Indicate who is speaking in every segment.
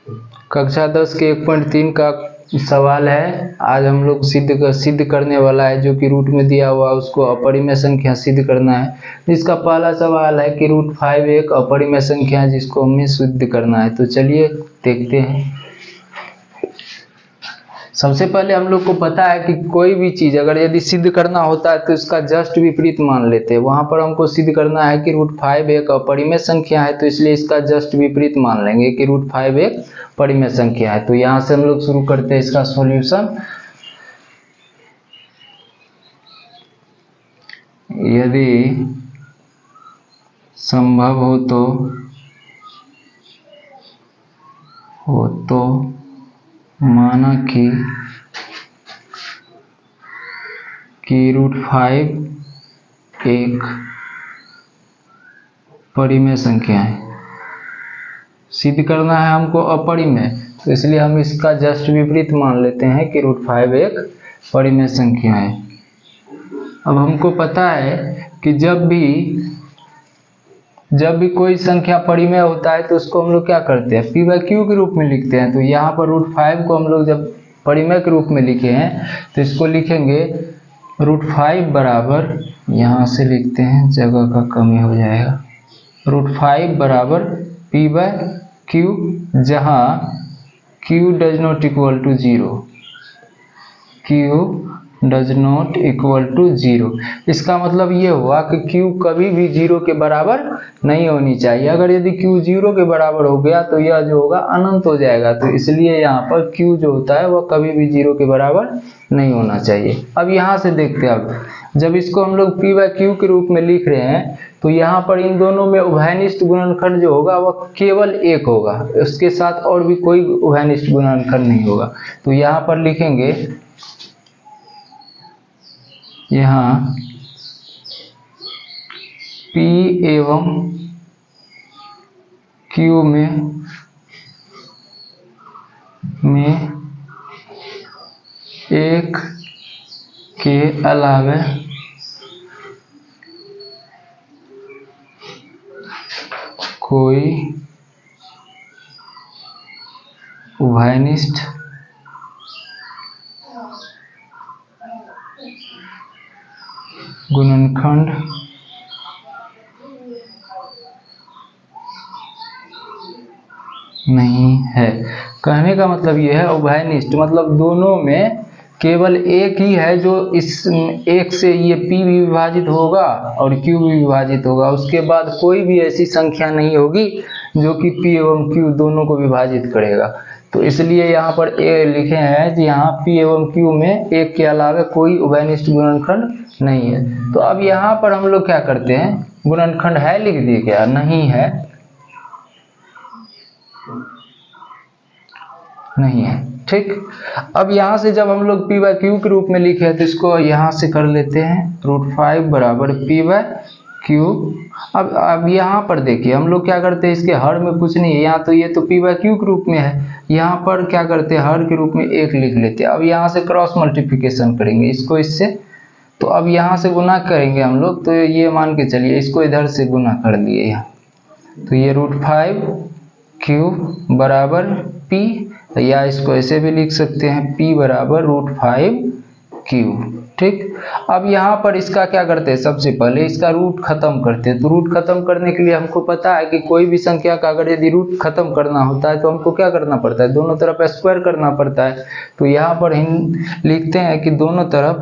Speaker 1: कक्षा 10 के 1.3 का सवाल है। आज हम लोग सिद्ध करने वाला है, जो कि रूट में दिया हुआ उसको अपरिमेय संख्या सिद्ध करना है। जिसका पहला सवाल है कि √5 एक अपरिमेय संख्या है जिसको हमें सिद्ध करना है। तो चलिए देखते हैं। सबसे पहले हम लोग को पता है कि कोई भी चीज अगर यदि सिद्ध करना होता है तो इसका जस्ट विपरीत मान लेते हैं। वहां पर हमको सिद्ध करना है कि √5 एक अपरिमेय संख्या है, तो इसलिए इसका जस्ट विपरीत मान लेंगे कि √5 एक परिमेय संख्या है। तो यहां से हम लोग शुरू करते हैं इसका सॉल्यूशन। यदि संभव हो तो माना कि √5 एक परिमेय संख्या है। सिद्ध करना है हमको अपरिमेय, तो इसलिए हम इसका जस्ट विपरीत मान लेते हैं कि √5 एक परिमेय संख्या है। अब हमको पता है कि जब भी कोई संख्या परिमेय होता है तो उसको हम लोग क्या करते हैं, p/q के रूप में लिखते हैं। तो यहाँ पर √5 को हम लोग जब परिमेय के रूप में लिखे हैं तो इसको लिखेंगे √5 बराबर, यहाँ से लिखते हैं जगह का कमी हो जाएगा, √5 बराबर p/q, जहाँ q does not equal to 0, q does not equal to 0। इसका मतलब ये हुआ कि q कभी भी 0 के बराबर नहीं होनी चाहिए। अगर यदि q 0 के बराबर हो गया तो यह जो होगा अनंत हो जाएगा। तो इसलिए यहाँ पर q जो होता है वह कभी भी 0 के बराबर नहीं होना चाहिए। अब यहाँ से देखते हैं, अब जब इसको हम लोग p/q के रूप में लिख रहे हैं तो यहाँ पर इन दोनों में उभयनिष्ठ गुणनखंड जो होगा वह केवल एक होगा, उसके साथ और भी कोई उभयनिष्ठ गुणनखंड नहीं होगा। तो यहाँ पर लिखेंगे, यहाँ p एवं q में एक के अलावे कोई उभयनिष्ठ गुणनखंड नहीं है। कहने का मतलब यह है उभयनिष्ठ मतलब दोनों में केवल एक ही है जो इस एक से ये p भी विभाजित होगा और q भी विभाजित होगा। उसके बाद कोई भी ऐसी संख्या नहीं होगी जो कि p एवं q दोनों को विभाजित करेगा। तो इसलिए यहाँ पर ए लिखे हैं कि यहाँ p एवं q में एक के अलावा कोई उभयनिष्ठ गुणनखंड नहीं है। तो अब यहाँ पर हम लोग क्या करते हैं, गुणनखंड है लिख दिए, क्या नहीं है, नहीं है, ठीक। अब यहाँ से जब हम लोग p/q के रूप में लिखे तो इसको यहाँ से कर लेते हैं, √5 बराबर p/q। अब यहाँ पर देखिए हम लोग क्या करते हैं, इसके हर में कुछ नहीं है, यहाँ तो ये तो p/q के रूप में है, यहाँ पर क्या करते हैं हर के रूप में एक लिख लेते हैं। अब यहाँ से क्रॉस मल्टीप्लिकेशन करेंगे इसको इससे, तो अब यहाँ से गुना करेंगे हम लोग, तो ये मान के चलिए इसको इधर से गुना कर लिए यहाँ, तो ये √5q बराबर p, या इसको ऐसे भी लिख सकते हैं p बराबर √5q, ठीक। अब यहाँ पर इसका क्या करते हैं, सबसे पहले इसका रूट खत्म करते हैं। तो रूट खत्म करने के लिए हमको पता है कि कोई भी संख्या का अगर यदि रूट खत्म करना होता है तो हमको क्या करना पड़ता है, दोनों तरफ स्क्वायर करना पड़ता है। तो यहाँ पर लिखते हैं कि दोनों तरफ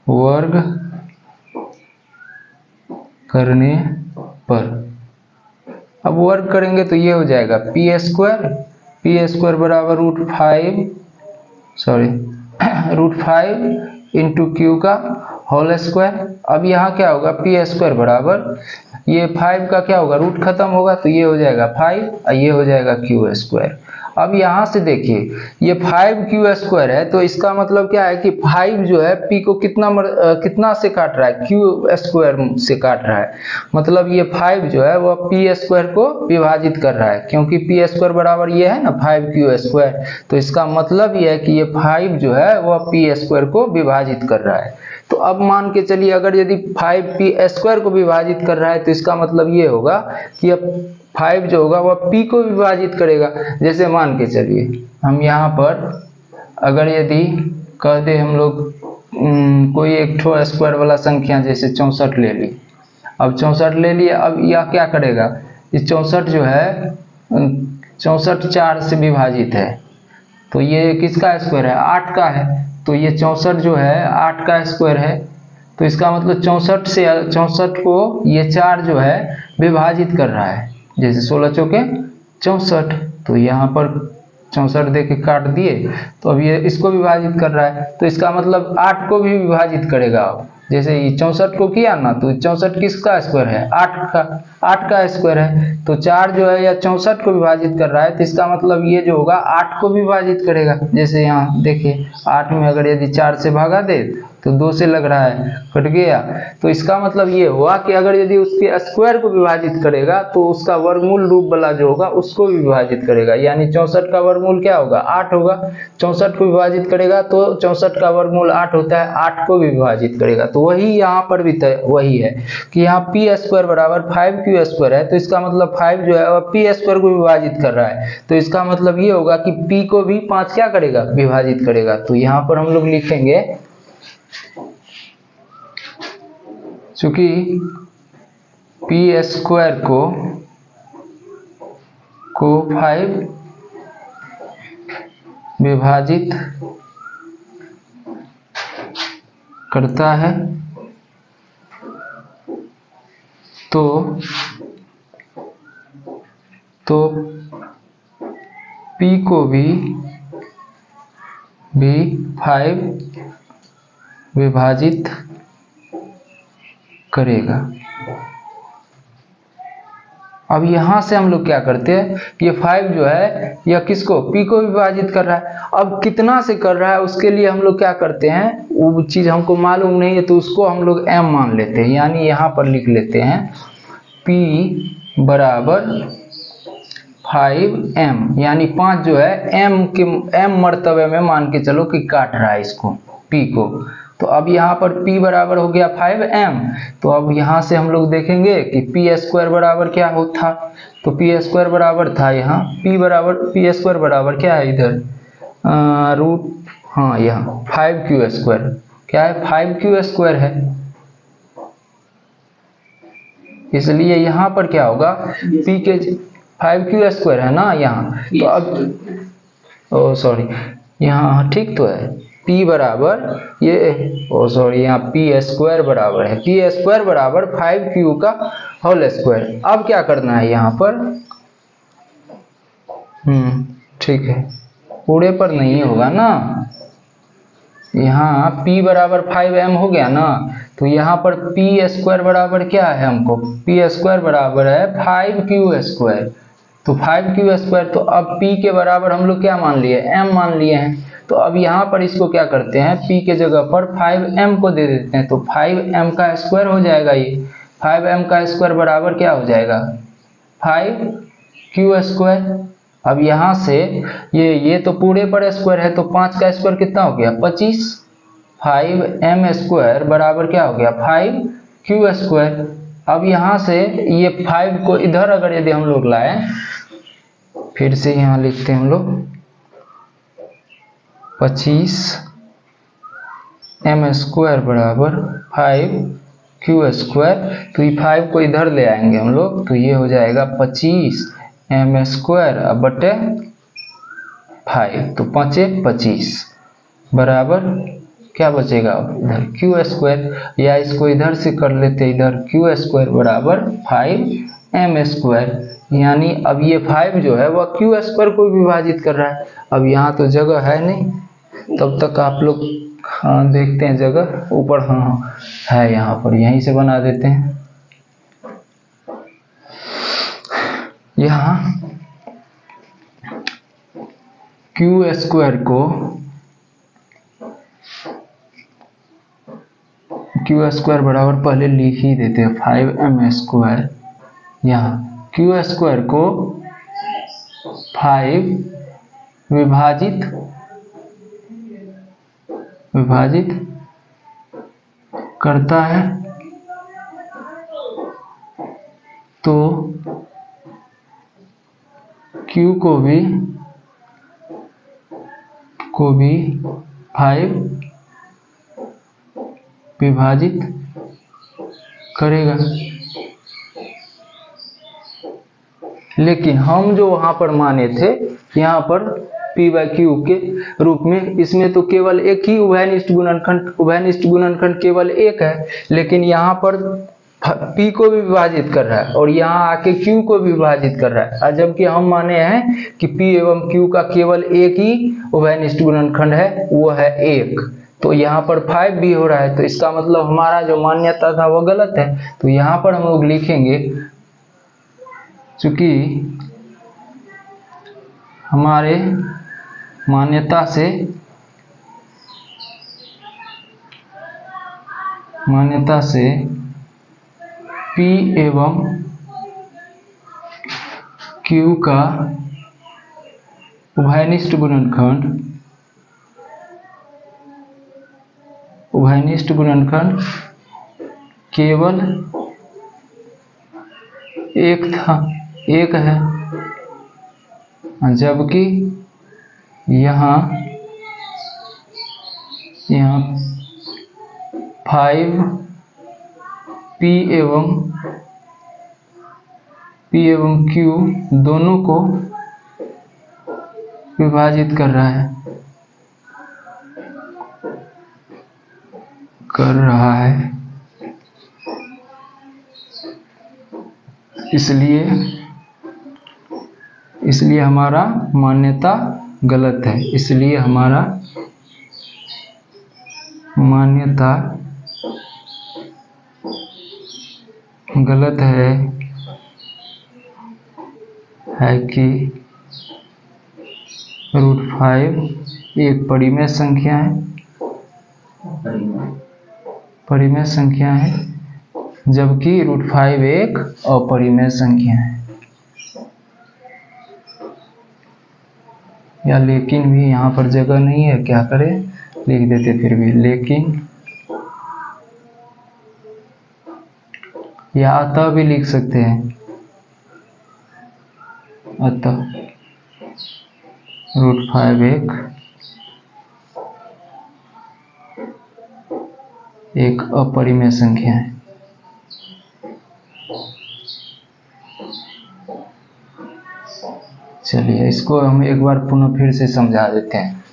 Speaker 1: वर्ग करने पर, अब वर्ग करेंगे तो ये हो जाएगा p² बराबर √5 इंटू q का होल स्क्वायर। अब यहाँ क्या होगा, p² बराबर ये 5 का क्या होगा, रूट खत्म होगा तो ये हो जाएगा 5 और ये हो जाएगा q²। अब यहाँ से देखिए ये 5q² है, तो इसका मतलब क्या है कि 5 जो है p को कितना से काट रहा है, q² से काट रहा है। मतलब ये 5 जो है वह p² को विभाजित कर रहा है, क्योंकि p² बराबर ये है ना 5q²। तो इसका मतलब ये है कि ये 5 जो है वह p² को विभाजित कर रहा है। तो अब मान के चलिए अगर यदि 5p² को विभाजित कर रहा है तो इसका मतलब ये होगा कि अब 5 जो होगा वह p को विभाजित करेगा। जैसे मान के चलिए हम यहाँ पर अगर यदि कह दे हम लोग कोई एक ठो स्क्वायर वाला संख्या जैसे 64 ले ली। अब 64 ले लिए, अब यह क्या करेगा, इस 64 जो है 64 4 से विभाजित है, तो ये किसका स्क्वायर है, 8 का है। तो ये 64 जो है 8 का स्क्वायर है, तो इसका मतलब 64 को ये 4 जो है विभाजित कर रहा है। जैसे 16 चौके 64, तो यहाँ पर 64 दे के काट दिए, तो अब ये इसको विभाजित कर रहा है, तो इसका मतलब 8 को भी विभाजित करेगा। अब जैसे ये 64 को किया ना, तो 64 किसका स्क्वायर है, 8 का स्क्वायर है। तो 4 जो है या 64 को विभाजित कर रहा है, तो इसका मतलब ये जो होगा 8 को विभाजित करेगा। जैसे यहाँ देखिए 8 में अगर यदि 4 से भागा दे तो 2 से लग रहा है, कट गया। तो इसका मतलब ये हुआ कि अगर यदि उसके स्क्वायर को विभाजित करेगा तो उसका वर्गमूल रूप वाला जो होगा उसको विभाजित करेगा। यानी 64 का वर्गमूल क्या होगा, 8 होगा। 64 को विभाजित करेगा तो 64 का वर्गमूल 8 होता है, 8 को भी विभाजित करेगा। तो वही यहाँ पर भी वही है कि यहाँ p² बराबर 5q² है, तो इसका मतलब 5 जो है वह p² को विभाजित कर रहा है। तो इसका मतलब ये होगा कि p को भी 5 क्या करेगा, विभाजित करेगा। तो यहाँ पर हम लोग लिखेंगे चूंकि p² को 5 विभाजित करता है, तो p को भी 5 विभाजित करेगा। अब यहाँ से हम लोग क्या करते हैं, ये 5 जो है यह किसको, p को विभाजित कर रहा है। अब कितना से कर रहा है उसके लिए हम लोग क्या करते हैं, वो चीज़ हमको मालूम नहीं है, तो उसको हम लोग m मान लेते हैं। यानी यहाँ पर लिख लेते हैं p बराबर 5m, यानी 5 जो है m मर्तबे में मान के चलो कि काट रहा है इसको, p को। तो अब यहाँ पर p बराबर हो गया 5m। तो अब यहाँ से हम लोग देखेंगे कि p² बराबर क्या होता, तो p² बराबर था यहाँ p² बराबर क्या है इधर हाँ यहाँ 5q², क्या है 5q² है। इसलिए यहाँ पर क्या होगा, p के 5q² है ना यहाँ, तो अब सॉरी यहाँ ठीक तो है, p बराबर ये यहाँ p² बराबर है, p² बराबर 5q का होल स्क्वायर। अब क्या करना है यहाँ पर, ठीक है, पूरे पर नहीं होगा ना, यहाँ p बराबर 5m हो गया ना, तो यहाँ पर p² बराबर क्या है, हमको p² बराबर है 5q²। तो 5q², तो अब p के बराबर हम लोग क्या मान लिए, m मान लिए हैं। तो अब यहाँ पर इसको क्या करते हैं, p के जगह पर 5m को दे देते हैं, तो 5m का स्क्वायर हो जाएगा। ये 5m का स्क्वायर बराबर क्या हो जाएगा, 5q²। अब यहाँ से ये तो पूरे पर स्क्वायर है, तो 5 का स्क्वायर कितना हो गया, 25। 5m² बराबर क्या हो गया, 5q²। अब यहाँ से ये 5 को इधर अगर यदि हम लोग लाए, फिर से यहाँ लिखते हैं हम लोग 25m² बराबर 5q²। तो ये 5 को इधर ले आएंगे हम लोग, तो ये हो जाएगा 25m² अब बटे 5, तो 5 25 बराबर क्या बचेगा इधर q², या इसको इधर से कर लेते, इधर q² बराबर 5m²। यानी अब ये 5 जो है वह q² को विभाजित कर रहा है। अब यहाँ तो जगह है नहीं, तब तक आप लोग देखते हैं जगह ऊपर, हाँ है यहाँ पर, यहीं से बना देते हैं। यहाँ क्यू स्क्वायर को क्यू स्क्वायर बराबर पहले लिख ही देते हैं 5m स्क्वायर। यहाँ क्यू स्क्वायर को 5 विभाजित करता है तो Q को भी 5 विभाजित करेगा। लेकिन हम जो वहां पर माने थे यहाँ पर P/Q के रूप में, इसमें तो केवल एक ही उभयनिष्ठ गुणनखंड केवल एक है, लेकिन यहाँ पर P को भी विभाजित कर रहा है और यहाँ आके Q को भी विभाजित कर रहा है, जबकि हम माने हैं कि P एवं Q का केवल एक ही उभयनिष्ठ गुणनखंड है, वो है 1। तो यहाँ पर 5 भी हो रहा है, तो इसका मतलब हमारा जो मान्यता था वो गलत है। तो यहाँ पर हम लोग लिखेंगे, चूंकि हमारे मान्यता से P एवं Q का उभयनिष्ठ गुणनखंड केवल एक है, जबकि यहाँ 5 P एवं Q दोनों को विभाजित कर रहा है। इसलिए हमारा मान्यता गलत है। इसलिए हमारा मान्यता गलत है कि √5 एक परिमेय संख्या है, जबकि √5 एक अपरिमेय संख्या है। या लेकिन भी यहाँ पर जगह नहीं है, क्या करें, लिख देते फिर भी लेकिन, या अतः भी लिख सकते हैं, अतः √5 एक अपरिमेय संख्या है। चलिए इसको हम एक बार पुनः फिर से समझा देते हैं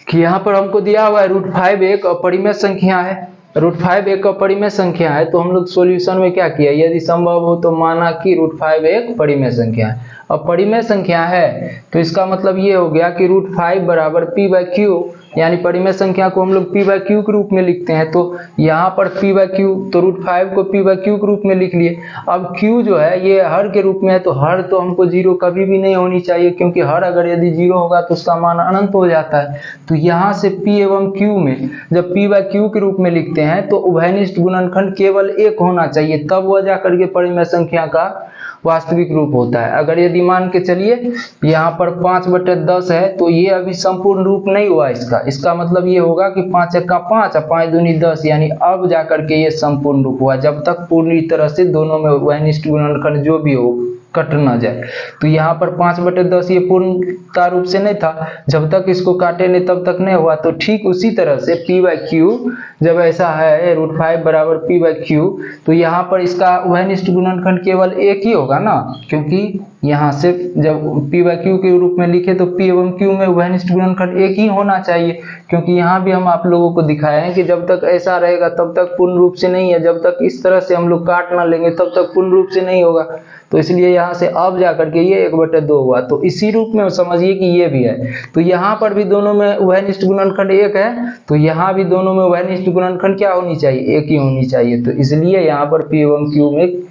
Speaker 1: कि यहाँ पर हमको दिया हुआ है √5 एक अपरिमेय संख्या है। √5 एक अपरिमेय संख्या है, तो हम लोग सॉल्यूशन में क्या किया, यदि संभव हो तो माना कि √5 एक परिमेय संख्या है। अब परिमेय संख्या है तो इसका मतलब ये हो गया कि √5 बराबर P/Q, यानी परिमेय संख्या को हम लोग P/Q के रूप में लिखते हैं। तो यहाँ पर P/Q, तो √5 को P/Q के रूप में लिख लिए। अब Q जो है ये हर के रूप में है, तो हर तो हमको 0 कभी भी नहीं होनी चाहिए, क्योंकि हर अगर यदि 0 होगा तो उसका मान अनंत हो जाता है। तो यहाँ से P एवं Q में जब P/Q के रूप में लिखते हैं तो उभयनिष्ठ गुणनखंड केवल एक होना चाहिए, तब वह जाकर के परिमेय संख्या का वास्तविक रूप होता है। अगर यदि मान के चलिए यहाँ पर 5/10 है, तो ये अभी संपूर्ण रूप नहीं हुआ इसका मतलब ये होगा कि 5 × 5 और 5 दूनी 10, यानी अब जाकर के ये संपूर्ण रूप हुआ, जब तक पूरी तरह से दोनों में उभयनिष्ठ गुणनखंड जो भी हो कट ना जाए। तो यहाँ पर 5/10 ये पूर्णता रूप से नहीं था, जब तक इसको काटे नहीं तब तक नहीं हुआ। तो ठीक उसी तरह से P/Q जब ऐसा है √5 बराबर P/Q, तो यहाँ पर इसका उभयनिष्ठ गुणनखंड केवल एक ही होगा ना, क्योंकि यहाँ से जब P/Q के रूप में लिखे तो P एवं Q में उभयनिष्ठ गुणनखंड एक ही होना चाहिए, क्योंकि यहाँ भी हम आप लोगों को दिखाए हैं कि जब तक ऐसा रहेगा तब तक पूर्ण रूप से नहीं है, जब तक इस तरह से हम लोग काट ना लेंगे तब तक पूर्ण रूप से नहीं होगा। तो इसलिए यहाँ से अब जाकर के ये 1/2 हुआ, तो इसी रूप में समझिए कि ये भी है। तो यहाँ पर भी दोनों में उभयनिष्ठ गुणनखंड एक है, तो यहाँ भी दोनों में उभयनिष्ठ गुणनखंड क्या होनी चाहिए, एक ही होनी चाहिए। तो इसलिए यहाँ पर P एवं Q में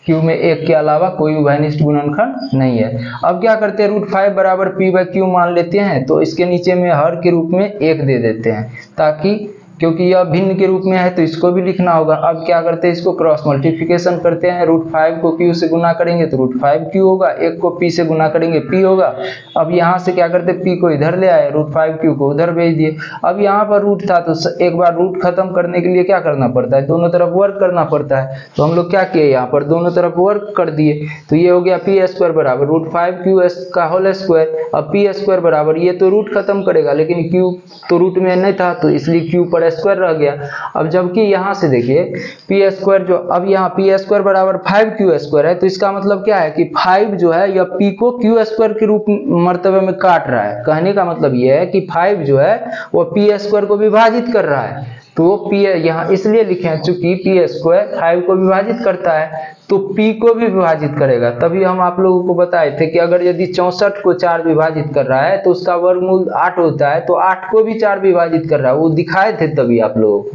Speaker 1: क्यू में एक के अलावा कोई उभयनिष्ठ गुणनखंड नहीं है। अब क्या करते हैं, √5 बराबर p बाई क्यू मान लेते हैं, तो इसके नीचे में हर के रूप में 1 दे देते हैं, ताकि क्योंकि यह भिन्न के रूप में है तो इसको भी लिखना होगा। अब क्या करते हैं, इसको क्रॉस मल्टीप्लिकेशन करते हैं, √5 को q से गुना करेंगे तो √5q होगा, 1 को p से गुना करेंगे p होगा। अब यहाँ से क्या करते हैं, p को इधर ले आए, √5q को उधर भेज दिए। अब यहाँ पर रूट था तो एक बार रूट खत्म करने के लिए क्या करना पड़ता है, दोनों तरफ वर्क करना पड़ता है। तो हम लोग क्या किए, यहाँ पर दोनों तरफ वर्क कर दिए, तो ये हो गया p² बराबर √5q का होल स्क्वायर। अब p² बराबर, ये तो रूट खत्म करेगा लेकिन q तो रूट में नहीं था तो इसलिए q पर स्क्वायर रह गया। अब जबकि यहाँ से देखिए p² जो, अब यहाँ p² बराबर 5q² है, तो इसका मतलब क्या है कि 5 जो है यह p को q² के रूप मर्तबे में काट रहा है। कहने का मतलब यह है कि 5 जो है वो p² को विभाजित कर रहा है। तो p यहाँ इसलिए लिखे हैं चूंकि p² 5 को विभाजित करता है तो p को भी विभाजित करेगा। तभी हम आप लोगों को बताए थे कि अगर यदि 64 को 4 विभाजित कर रहा है तो उसका वर्गमूल 8 होता है, तो 8 को भी 4 विभाजित कर रहा है, वो दिखाए थे तभी आप लोगों को।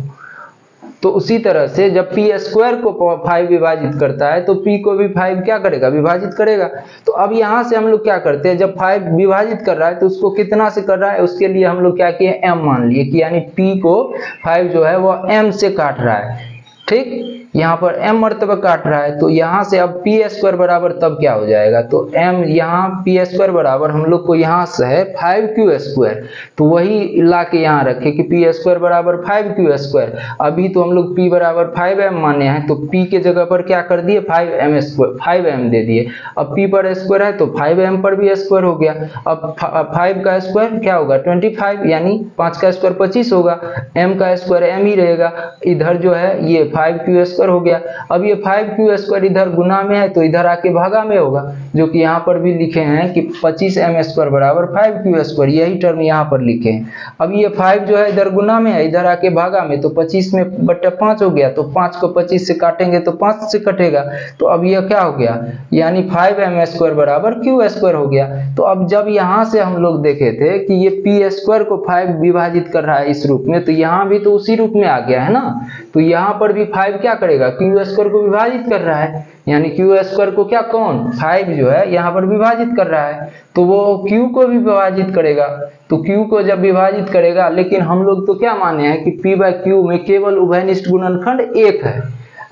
Speaker 1: तो उसी तरह से जब p² को 5 विभाजित करता है तो p को भी 5 क्या करेगा, विभाजित करेगा। तो अब यहाँ से हम लोग क्या करते हैं, जब 5 विभाजित कर रहा है तो उसको कितना से कर रहा है, उसके लिए हम लोग क्या किए, m मान लिए कि यानी p को 5 जो है वो m से काट रहा है। ठीक, यहाँ पर m मर्तबा काट रहा है, तो यहाँ से अब p² बराबर तब क्या हो जाएगा, तो m यहाँ p² बराबर हम लोग को यहाँ से है 5q², तो वही ला के यहाँ रखे कि p² बराबर 5q²। अभी तो हम लोग p बराबर 5m माने हैं, तो p के जगह पर क्या कर दिए, 5m दे दिए। अब p पर स्क्वायर है तो 5m पर भी स्क्वायर हो गया। अब 5 का स्क्वायर क्या होगा, 25, यानी 5 का स्क्वायर 25 होगा, m का स्क्वायर m ही रहेगा। इधर जो है ये 5q² हो गया। अब ये 5q² इधर गुना में है तो इधर आके भागा में होगा, जो कि यहाँ पर भी लिखे हैं कि 25m² बराबर 5q², यही टर्म यहाँ पर लिखे हैं। अब ये 5 जो है इधर गुना में है, इधर आके भागा में, तो 25 में बटा 5 हो गया, तो 5 को 25 से काटेंगे तो 5 से कटेगा, तो अब यह क्या हो गया, यानी 5m² बराबर q² हो गया। तो अब जब यहाँ से हम लोग देखे थे कि ये p² को 5 विभाजित कर रहा है इस रूप में, तो यहाँ भी तो उसी रूप में आ गया है ना, तो यहाँ पर भी 5 क्या करेगा, q² को विभाजित कर रहा है, यानी q² को क्या, कौन 5 जो है यहाँ पर विभाजित कर रहा है, तो वो q को भी विभाजित करेगा। तो q को जब विभाजित करेगा, लेकिन हम लोग तो क्या माने हैं कि p बाई q में केवल उभयनिष्ठ गुणनखंड 1 है,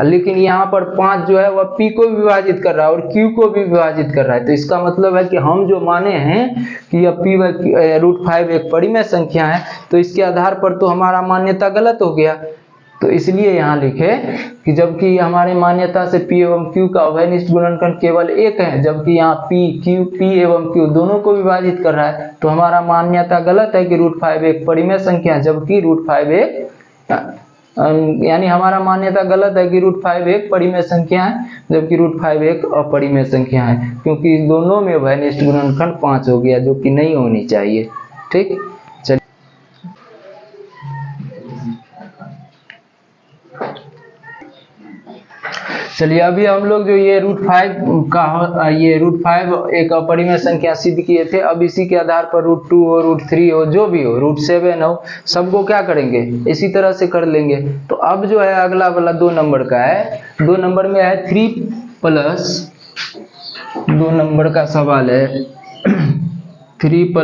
Speaker 1: लेकिन यहाँ पर 5 जो है वह p को भी विभाजित कर रहा है और q को भी विभाजित कर रहा है। तो इसका मतलब है कि हम जो माने हैं कि यह p बाई √5 एक परिमेय संख्या है, तो इसके आधार पर तो हमारा मान्यता गलत हो गया। तो इसलिए यहाँ लिखे कि जबकि हमारी मान्यता से p एवं q का उभयनिष्ठ गुणनखंड केवल 1 है, जबकि यहाँ p एवं q दोनों को विभाजित कर रहा है, तो हमारा मान्यता गलत है कि √5 एक परिमेय संख्या है, जबकि √5 एक यानी हमारा मान्यता गलत है कि √5 एक परिमेय संख्या है, जबकि √5 एक अपरिमेय संख्या है, क्योंकि दोनों में उभयनिष्ठ गुणनखंड 5 हो गया, जो कि नहीं होनी चाहिए। ठीक, चलिए अभी हम लोग जो ये √5 एक अपरिमेय संख्या सिद्ध किए थे, अब इसी के आधार पर √2 हो, √3 हो, जो भी हो, √7 हो, सबको क्या करेंगे, इसी तरह से कर लेंगे। तो अब जो है अगला वाला 2 नंबर का है, 2 नंबर में है 3 प्लस 2 नंबर का सवाल है 3 +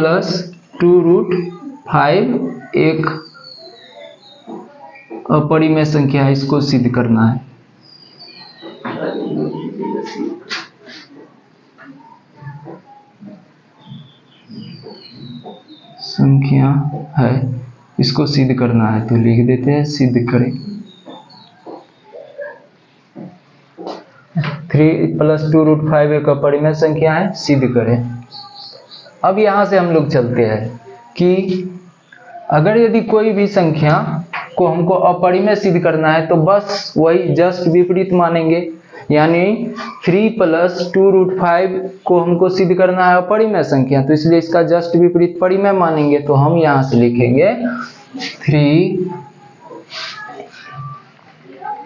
Speaker 1: 2√5 एक अपरिमेय संख्या है, इसको सिद्ध करना है। संख्या है, इसको सिद्ध करना है, तो लिख देते हैं सिद्ध करें। 3 + 2√5 एक अपरिमेय संख्या है, सिद्ध करें। अब यहां से हम लोग चलते हैं कि अगर यदि कोई भी संख्या को हमको अपरिमेय सिद्ध करना है तो बस वही जस्ट विपरीत मानेंगे, यानी 3 + 2√5 को हमको सिद्ध करना है अपरिमेय संख्या, तो इसलिए इसका जस्ट विपरीत परिमेय मानेंगे। तो हम यहां से लिखेंगे 3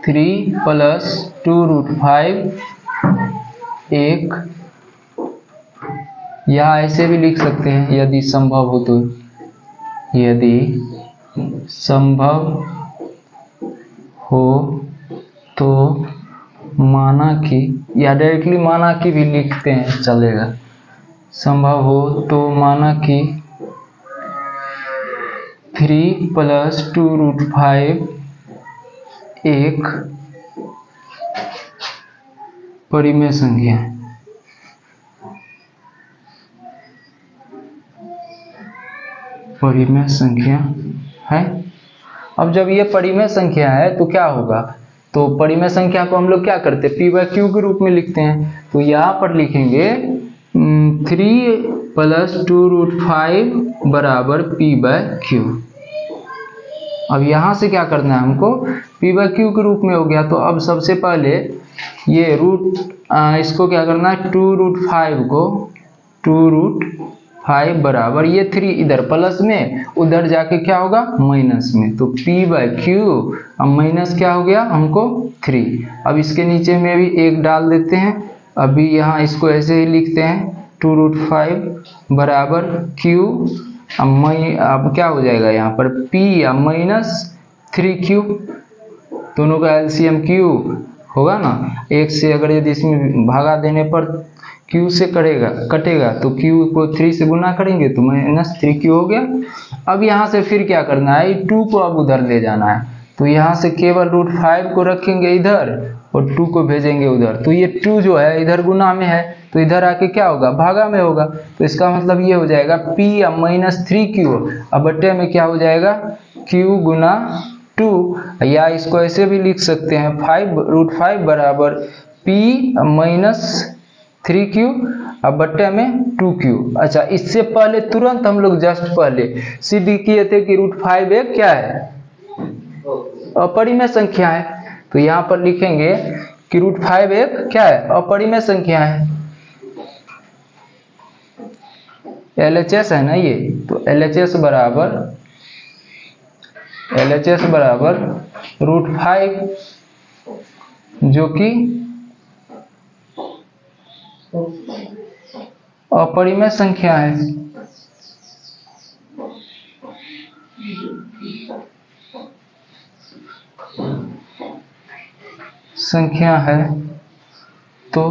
Speaker 1: + 2√5 एक, या ऐसे भी लिख सकते हैं यदि संभव हो तो, यदि संभव हो तो माना कि, या डायरेक्टली माना कि भी लिखते हैं चलेगा, संभव हो तो माना कि 3 + 2√5 एक परिमेय संख्या है। परिमेय संख्या है। अब जब ये परिमेय संख्या है तो क्या होगा, तो परिमेय संख्या को हम लोग क्या करते हैं, p/q के रूप में लिखते हैं। तो यहाँ पर लिखेंगे 3 + 2√5 बराबर p/q। अब यहाँ से क्या करना है हमको, p/q के रूप में हो गया। तो अब सबसे पहले ये इसको क्या करना है, 2√5 को 2√5 बराबर ये 3 इधर प्लस में, उधर जाके क्या होगा माइनस में। तो p/q अब माइनस क्या हो गया हमको 3। अब इसके नीचे में भी 1 डाल देते हैं। अभी यहाँ इसको ऐसे ही लिखते हैं 2√5 बराबर q। अब क्या हो जाएगा यहाँ पर p या -3q, दोनों का एलसीएम q होगा ना। 1 से अगर यदि इसमें भागा देने पर q से कटेगा तो q को 3 से गुना करेंगे तो -3q हो गया। अब यहाँ से फिर क्या करना है, 2 को अब उधर ले जाना है। तो यहाँ से केवल √5 को रखेंगे इधर और 2 को भेजेंगे उधर। तो ये 2 जो है इधर गुना में है तो इधर आके क्या होगा, भागा में होगा। तो इसका मतलब ये हो जाएगा p या -3q, अब बट्टे में क्या हो जाएगा q गुना 2, या इसको ऐसे भी लिख सकते हैं √5 बराबर p -3q अब बट्टे में 2q। अच्छा, इससे पहले तुरंत हम लोग जस्ट पहले सिद्ध किए थे कि √5 एक क्या है, अपरिमेय संख्या है। तो यहाँ पर लिखेंगे कि √5 एक क्या है, अपरिमेय संख्या है। LHS है ना ये, तो LHS बराबर √5 जो कि अपरिमेय संख्या है। तो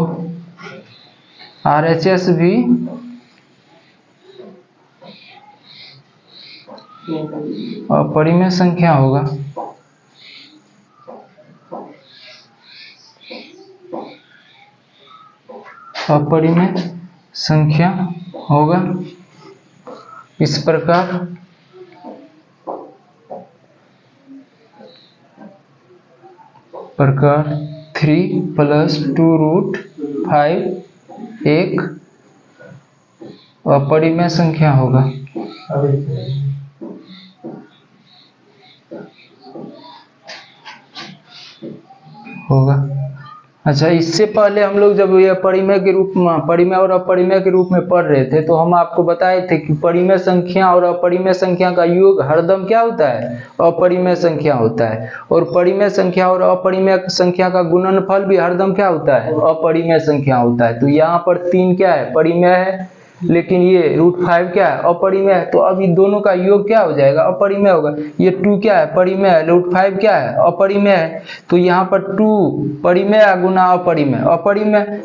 Speaker 1: RHS भी अपरिमेय संख्या होगा। अपरिमेय संख्या होगा इस प्रकार। प्रकार 3 + 2√5 एक अपरिमेय संख्या होगा। अच्छा, इससे पहले हम लोग जब ये परिमेय के रूप में, परिमेय और अपरिमेय के रूप में पढ़ रहे थे तो हम आपको बताए थे कि परिमेय संख्या और अपरिमेय संख्या का योग हरदम क्या होता है, अपरिमेय संख्या होता है। और परिमेय संख्या और अपरिमेय संख्या का गुणनफल भी हरदम क्या होता है, अपरिमेय संख्या होता है। तो यहाँ पर 3 क्या है, परिमेय है, लेकिन ये √5 क्या है, अपरिमेय है। तो अब इन दोनों का योग क्या हो जाएगा, अपरिमेय होगा। ये 2 क्या है, परिमेय है, √5 क्या है, अपरिमेय है। तो यहाँ पर 2 परिमेय गुना अपरिमेय।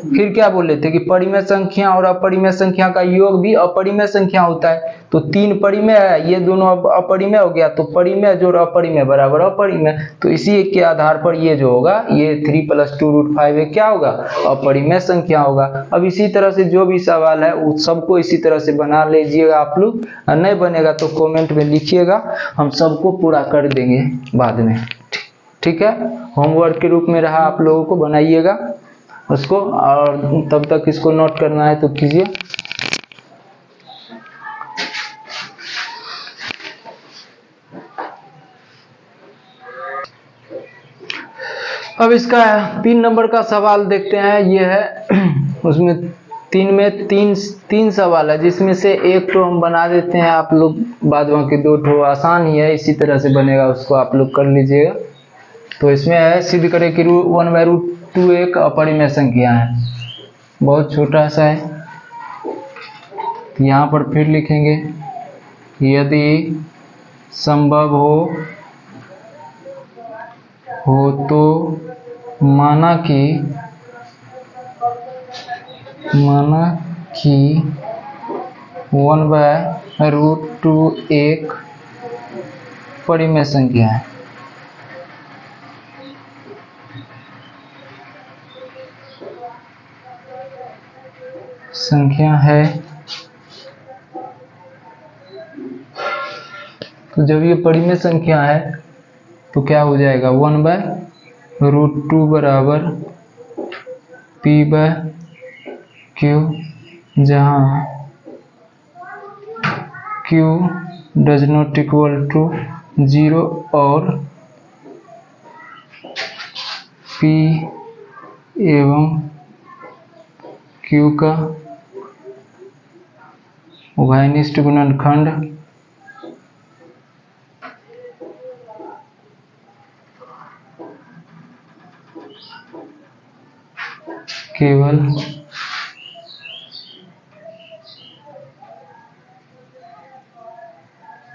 Speaker 1: फिर क्या बोले थे कि परिमेय संख्या और अपरिमेय संख्या का योग भी अपरिमेय संख्या होता है। तो 3 परिमेय है, ये दोनों अपरिमेय हो गया। तो परिमेय जोड़ अपरिमेय बराबर अपरिमेय। तो इसी के आधार पर ये जो होगा, ये 3 + 2√5 क्या होगा, अपरिमेय संख्या होगा। अब इसी तरह से जो भी सवाल है उस सबको इसी तरह से बना लीजिएगा आप लोग। नहीं बनेगा तो कमेंट में लिखिएगा, हम सबको पूरा कर देंगे बाद में। ठीक है, होमवर्क के रूप में रहा, आप लोगों को बनाइएगा उसको, और तब तक इसको नोट करना है तो कीजिए। अब इसका 3 नंबर का सवाल देखते हैं। ये है उसमें 3 में तीन सवाल है, जिसमें से एक तो हम बना देते हैं, आप लोग बाद बाकी 2 ठो आसान ही है, इसी तरह से बनेगा, उसको आप लोग कर लीजिएगा। तो इसमें है सिद्ध करें कि 1/√2 एक अपरिमेय संख्या है। बहुत छोटा सा है। यहाँ पर फिर लिखेंगे यदि संभव हो तो माना कि 1/√2 एक परिमेय संख्या है। तो जब ये परिमेय संख्या है तो क्या हो जाएगा, 1/√2 बराबर p/q, जहाँ q does not equal to 0 और p एवं q का उभयनिष्ठ गुणनखंड केवल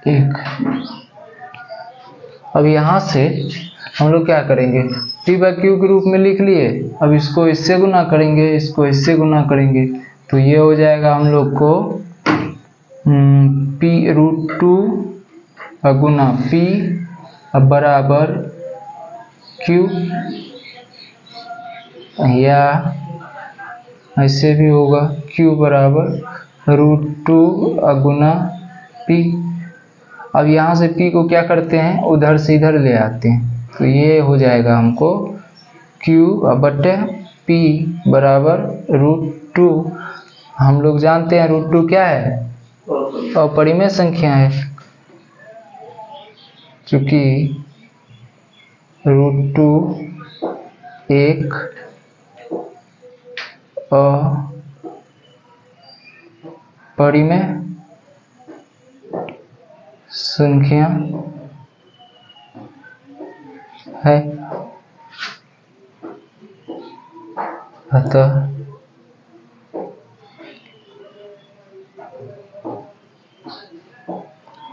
Speaker 1: एक। अब यहाँ से हम लोग क्या करेंगे, p/q के रूप में लिख लिए। अब इसको इससे गुना करेंगे, इसको इससे गुना करेंगे, तो ये हो जाएगा हम लोग को p√2 गुना p बराबर q, या ऐसे भी होगा q बराबर √2 गुना p। अब यहाँ से p को क्या करते हैं, उधर से इधर ले आते हैं, तो ये हो जाएगा हमको q/p बराबर √2। हम लोग जानते हैं √2 क्या है, अपरिमेय संख्या है, क्योंकि √2 एक अपरिमेय संख्या है। अतः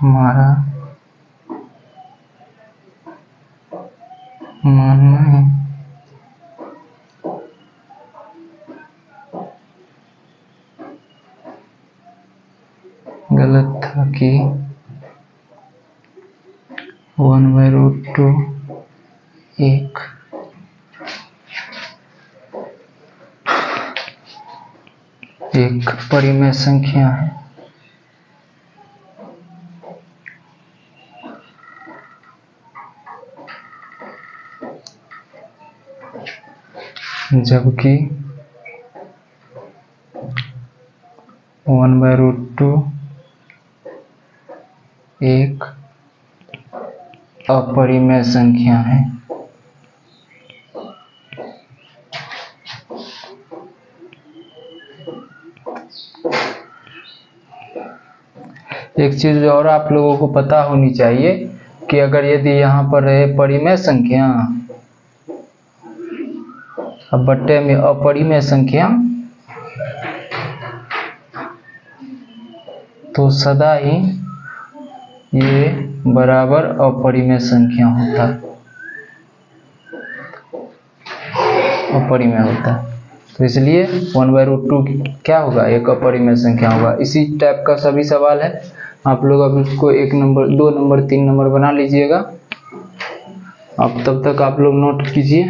Speaker 1: हमारा मानना है गलत था कि 1/√2 एक परिमेय संख्या है। जबकि 1/√2 एक अपरिमेय संख्या है। एक चीज और आप लोगों को पता होनी चाहिए कि अगर यदि यहाँ पर रहे परिमेय संख्या अब बट्टे में अपरिमेय संख्या, तो सदा ही ये बराबर अपरिमेय संख्या होता है, अपरिमेय होता है। तो इसलिए 1/√2 क्या होगा, एक अपरिमेय संख्या होगा। इसी टाइप का सभी सवाल है, आप लोग अब इसको 1 नंबर 2 नंबर 3 नंबर बना लीजिएगा। अब तब तक आप लोग नोट कीजिए।